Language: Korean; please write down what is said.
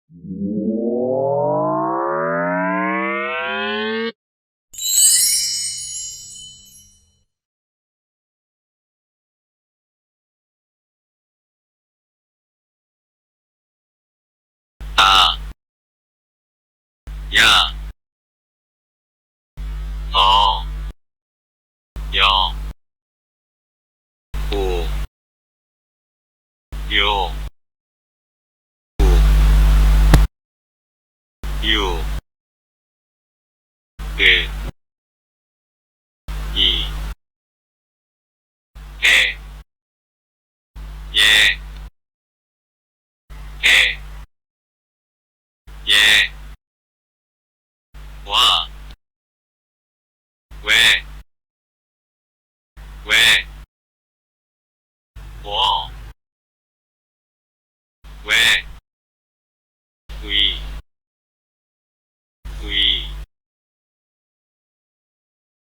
아, 야, 어, 여, 오, 요, 우, 유, 을, 이, 에, 예, 에, 예, 와, 왜, 왜, 워, 왜, 의.